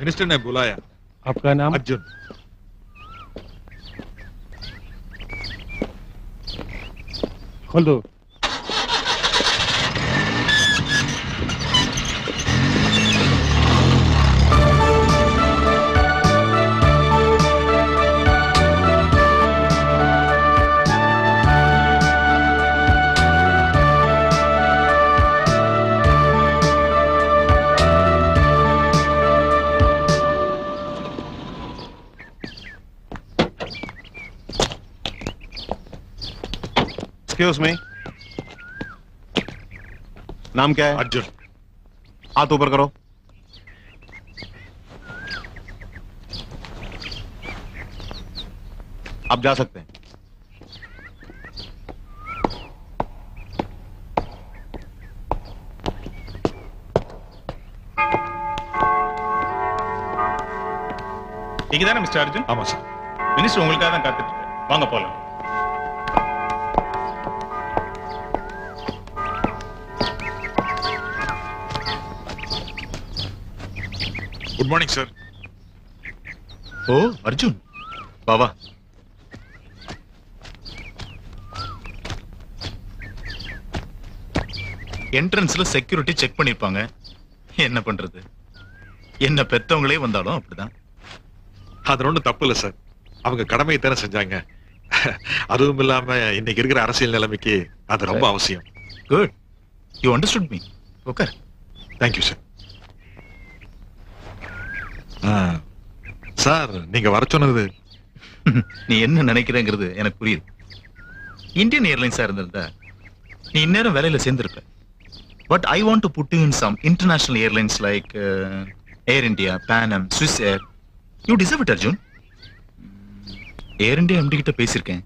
Minister ने बुलाया। आपका नाम? अर्जुन। खोल दो। Excuse me. नाम क्या है? अर्जुन। हाथ ऊपर करो। आप जा सकते हैं। ठीक है ना मिस्टर अर्जुन? ஆமா சார். மினிஸ்டர் உங்களுக்காக தான் காத்துட்டு இருக்காரு. வாங்க போலாம். Good morning sir. ஓ அர்ஜுன், வா வா. என்ட்ரன்ஸ்ல செக்யூரிட்டி செக் பண்ணிருப்பாங்க. என்ன பண்றது, என்ன பெத்தவங்களே வந்தாலும் அப்படிதான். அது ஒன்றும் தப்பு இல்லை சார். அவங்க கடமையை தானே செஞ்சாங்க. அதுவும் இல்லாம இன்னைக்கு இருக்கிற அரசியல் நிலைமைக்கு அது ரொம்ப அவசியம். Good, you understood me. Okay, thank you sir. Sir, நீங்க வர சொன்னது நீ என்ன நினைக்கிறேங்கிறது எனக்கு புரியுது. இந்தியன் ஏர்லைன்ஸா இருந்திருந்தா நீ இந்நேரம் வேலையில சேர்ந்திருப்ப. But I want to put you in some international airlines like Air India, Pan Am, Swiss Air. You deserve it Arjun. Air India MD கிட்ட பேசியிருக்கேன்.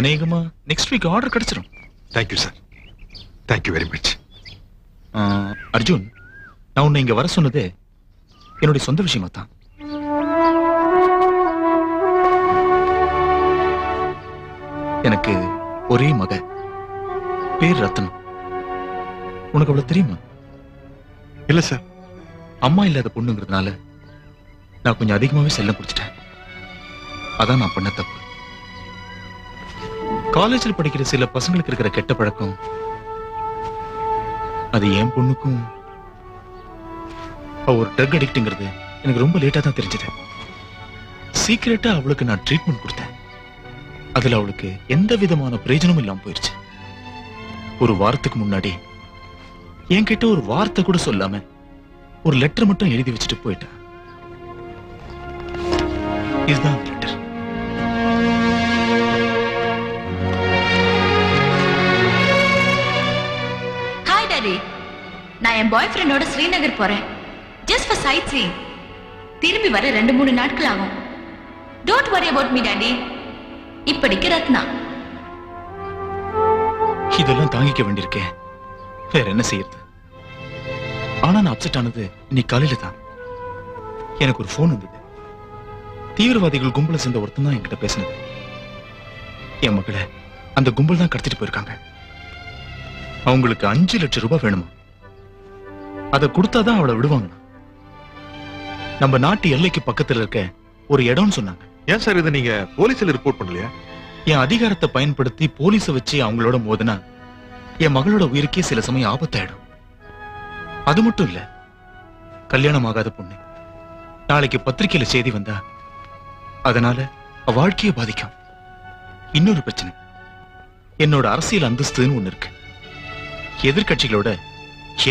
அநேகமா நெக்ஸ்ட் வீக் ஆர்டர் கிடைச்சிடும். Thank you sir. Thank you very much. Arjun, நான் உன்னை இங்க வர சொன்னதே என்னுடைய சொந்த விஷயமா தான். எனக்கு ஒரே மக, பேர் ரத்னம். உனக்கு அவ்வளவு தெரியுமா? இல்ல சார். அம்மா இல்லாத பொண்ணுங்கிறதுனால நான் கொஞ்சம் அதிகமாவே செல்லம் குடிச்சிட்டேன். அதான் நான் பண்ண தப்பு. காலேஜில் படிக்கிற சில பசங்களுக்கு இருக்கிற கெட்ட பழக்கம் அது என் பொண்ணுக்கும். ஒரு ட்ரக் அடிக்ட்ங்கிறது எனக்கு ரொம்ப லேட்டா தான் தெரிஞ்சது. சீக்கிரட்டா அவளுக்கு நான் ட்ரீட்மெண்ட் கொடுத்தேன். அதுல அவளுக்கு எந்த விதமான பிரயோஜனமும் இல்லாம போயிருச்சு. ஒரு வாரத்துக்கு முன்னாடி என்கிட்ட ஒரு வார்த்தை கூட சொல்லாம ஒரு லெட்டர் மட்டும் எழுதி வச்சுட்டு போயிட்டா. இதுதான் லெட்டர். ஹாய் டாடி, நான் என் பாய் ஃப்ரெண்டோட ஸ்ரீநகர் போறேன். Just for sightseeing. திரும்பி வர 2-3 நாட்கள் ஆகும். Don't worry about me daddy. இப்படிக்கு ரத்னா. இதெல்லாம் தாங்கிக்க வேண்டியிருக்கேன். வேற என்ன செய்யறது? ஆனா நான் அப்செட் ஆனது இன்னைக்கு காலையில தான். எனக்கு ஒரு போன் வந்தது. தீவிரவாதிகள் கும்பல சேர்ந்த ஒருத்தன் தான் என்கிட்ட பேசினது. என் மகளை அந்த கும்பல் தான் கடத்திட்டு போயிருக்காங்க. அவங்களுக்கு 5 லட்சம் ரூபாய் வேணுமா? அதை கொடுத்தாதான் அவளை விடுவாங்க. நம்ம நாட்டு எல்லைக்கு பக்கத்துல இருக்க ஒரு இடம்னு சொன்னாங்க. ஏன் சார் இதை நீங்க போலீஸ்ல ரிப்போர்ட் பண்ணலையா? என் அதிகாரத்தை பயன்படுத்தி போலீஸ வச்சு அவங்களோட மோதினா என் மகளோட உயிருக்கே சில சமயம் ஆபத்தாயிடும். அது மட்டும் இல்ல, கல்யாணம் ஆகாத பொண்ணு நாளைக்கு பத்திரிகையில செய்தி வந்தா அதனால அவ வாழ்க்கையை பாதிக்கும். இன்னொரு பிரச்சனை, என்னோட அரசியல் அந்தஸ்துன்னு ஒண்ணு இருக்கு. எதிர்கட்சிகளோட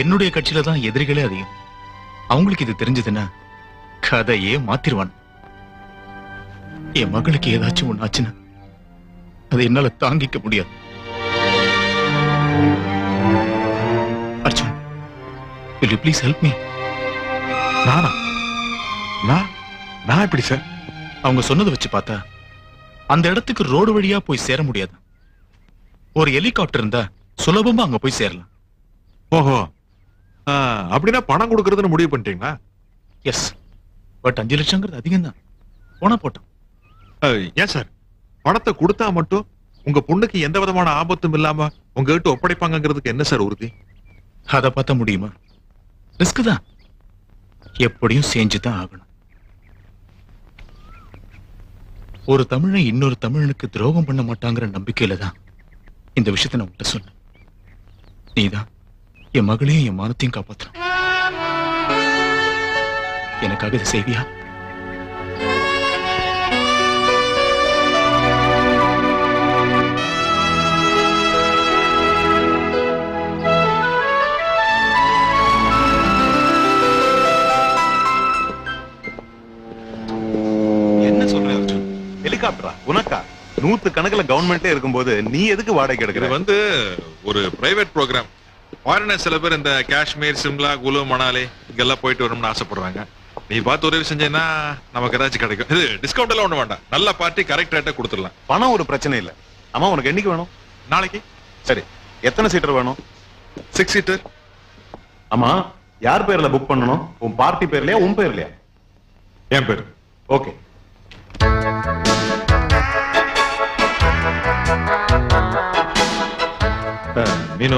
என்னுடைய கட்சியில தான் எதிரிகளே அதிகம். அவங்களுக்கு இது தெரிஞ்சதுன்னா கதையே மாத்திருவான். என் மகளுக்கு ஏதாச்சும் ஒண்ணு ஆச்சுன்னா அதை என்னால தாங்கிக்க முடியாது. Arjun, will you please help me? நானா? நான் எப்படி சார்? அவங்க சொன்னதை வச்சு பார்த்தா அந்த இடத்துக்கு ரோடு வழியா போய் சேர முடியாது. ஒரு ஹெலிகாப்டர் இருந்தா சுலபமா அங்க போய் சேரலாம். ஓஹோ, அப்படின்னா பணம் கொடுக்கறதுன்னு முடிவு பண்ணிட்டீங்களா? எஸ், பட் 5 லட்சங்கிறது அதிகம் தான். போனா போட்டோம். ஏன் சார், பணத்தை கொடுத்தா மட்டும் உங்க பொண்ணுக்கு எந்த விதமான ஆபத்தும் இல்லாம உங்ககிட்ட ஒப்படைப்பாங்கிறதுக்கு என்ன சார் உறுதி? அதை பார்த்தா முடியுமா? ரிஸ்க் தான். எப்படியும் செஞ்சுதான் ஆகணும். ஒரு தமிழன் இன்னொரு தமிழனுக்கு துரோகம் பண்ண மாட்டாங்கிற நம்பிக்கையில தான் இந்த விஷயத்தை நான் உன்கிட்ட சொன்னேன். நீதான் என் மகளையும் என் மானத்தையும் காப்பாற்றணும். எனக்காக இது செய்வியா? என்ன சொல்ற அர்ஜுன்? ஹெலிகாப்டரா உனக்கா? 100 கணக்குல கவர்மெண்ட்ல இருக்கும்போது நீ எதுக்கு வாடகை இது எடுக்கிற? வந்து ஒரு பிரைவேட் ப்ரோக்ராம். ஃபாரினர் சில பேர் இந்த காஷ்மீர், சிம்லா, குலு, மணாலி இங்கெல்லாம் போயிட்டு வரணும்னு ஆசைப்படுறாங்க. நீ பார்த்து உதவி செஞ்சேன்னா நமக்கு ஏதாச்சும் கிடைக்கும். இது டிஸ்கவுண்ட் எல்லாம் ஒண்ணு வேண்டாம். நல்ல பார்ட்டி கரெக்ட் ரேட்டா கொடுத்துடலாம். பணம் ஒரு பிரச்சனை இல்ல. அம்மா உனக்கு என்னைக்கு வேணும்? நாளைக்கு. சரி, எத்தனை சீட்டர் வேணும்? 6 சீட்டர். அம்மா, யார் பேர்ல புக் பண்ணணும்? உன் பார்ட்டி பேர்லயா உன் பேர்லயா? என் பேர். ஓகே. மீனு,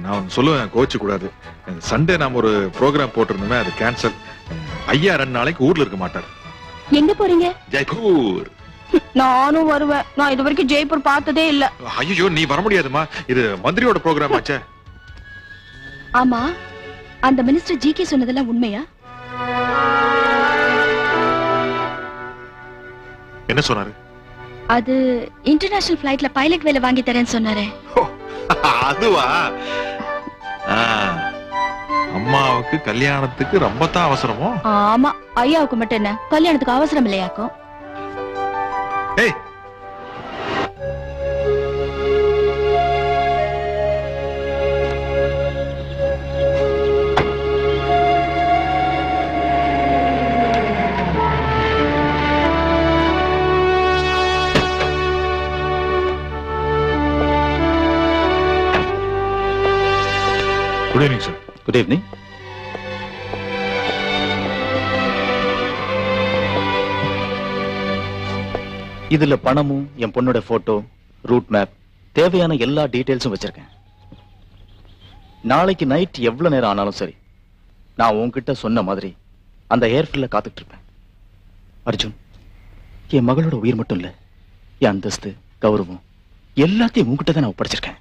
நான் ஒண்ணு சொல்லுவேன், கோச்சு கூடாது. சண்டே நாம ஒரு ப்ரோக்ராம் போட்டிருந்தோமே, அது கேன்சல். ஐயா 2 நாளைக்கு ஊர்ல இருக்க மாட்டார். எங்க போறீங்க? ஜெய்ப்பூர். நானும் வருவேன். நான் இது வரைக்கும் ஜெய்ப்பூர் பார்த்ததே இல்ல. ஐயோ, நீ வர முடியாதுமா. இது மந்திரியோட ப்ரோக்ராம் ஆச்சே. ஆமா, அந்த மினிஸ்டர் ஜிகே சொன்னதெல்லாம் உண்மையா? என்ன சொன்னாரு? அது இன்டர்நேஷனல் ஃபிளைட்ல பைலட் வேலை வாங்கி தரேன்னு சொன்னாரே. அதுவா? அம்மாவுக்கு கல்யாணத்துக்கு ரொம்ப தான் அவசரமோ? ஆமா, ஐயாவுக்கு மட்டும் என்ன, கல்யாணத்துக்கு அவசரம் இல்லையாக்கும். ஏய், good evening sir. Good evening. இதுல பணமும் என் பொண்ணோட போட்டோ, ரூட் மேப், தேவையான எல்லா டீடைல்ஸும் வச்சிருக்கேன். நாளைக்கு நைட் எவ்வளவு நேரம் ஆனாலும் சரி, நான் உன்கிட்ட சொன்ன மாதிரி அந்த ஏர்ஃபீல்ட்ல காத்துட்டு இருப்பேன். அர்ஜுன், என் மகளோட உயிர் மட்டும் இல்ல, என் அந்தஸ்து, கௌரவம் எல்லாத்தையும் உன்கிட்ட தான் நான் ஒப்படைச்சிருக்கேன்.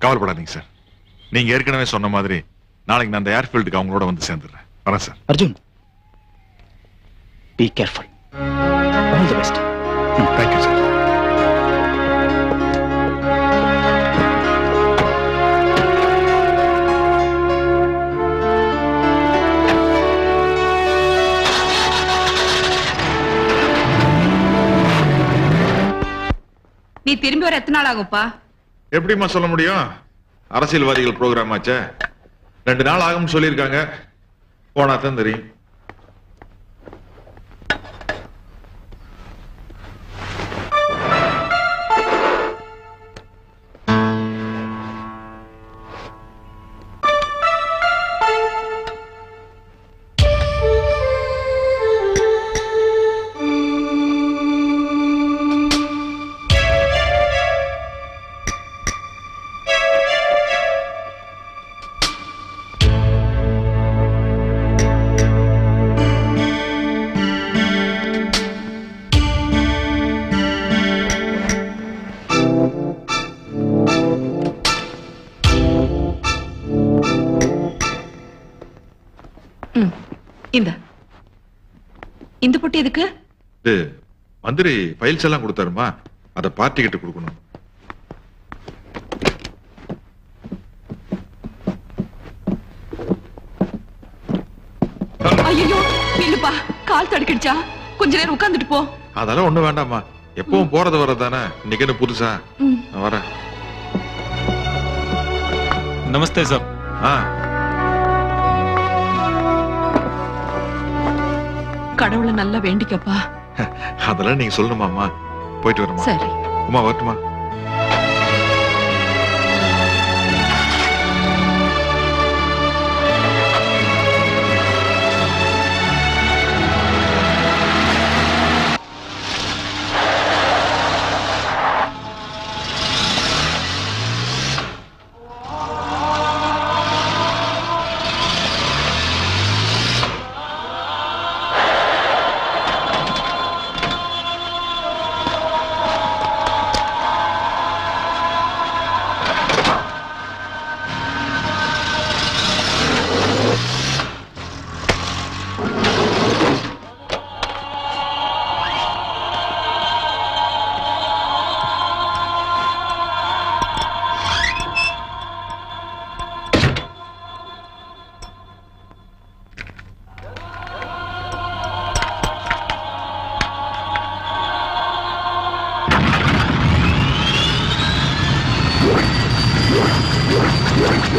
கவலைப்படாதீங்க சார். நீங்க ஏற்கனவே சொன்ன மாதிரி நாளைக்கு நான் அந்த ஏர்ஃபீல்டுக்கு அவங்களோட வந்து சேர்ந்துடுறேன். வரேன் sir. Arjun, be careful. All the best. Thank you sir. நீ திரும்பி வர எத்தனை நாள் ஆகும்ப்பா? எப்படிமா சொல்ல முடியும்? அரசியல்வாதிகள் ப்ரோக்ராம் ஆச்சே. 2 நாள் ஆகும்னு சொல்லியிருக்காங்க. போனா தான் தெரியும். இந்த பொட்டி எதுக்கு? இது மந்திரி ஃபைல்ஸ் எல்லாம் கொடுத்தாருமா, அத பார்ட்டி கிட்ட கொடுக்கணும். ஐயோ, நில்லுப்பா, கால் தடுக்கிடுச்சா? கொஞ்ச நேரம் உட்கார்ந்துட்டு போ. அதெல்லாம் ஒண்ணு வேண்டாமா, எப்பவும் போறது வரதானே. இன்னைக்கு என்ன புதுசா? நான் வரேன். நமஸ்தே சார். கடவுளை நல்லா வேண்டிக்கப்பா. அதெல்லாம் நீங்க சொல்லணுமாமா. போயிட்டு வரமா? சரி. உமா வரட்டுமா? you.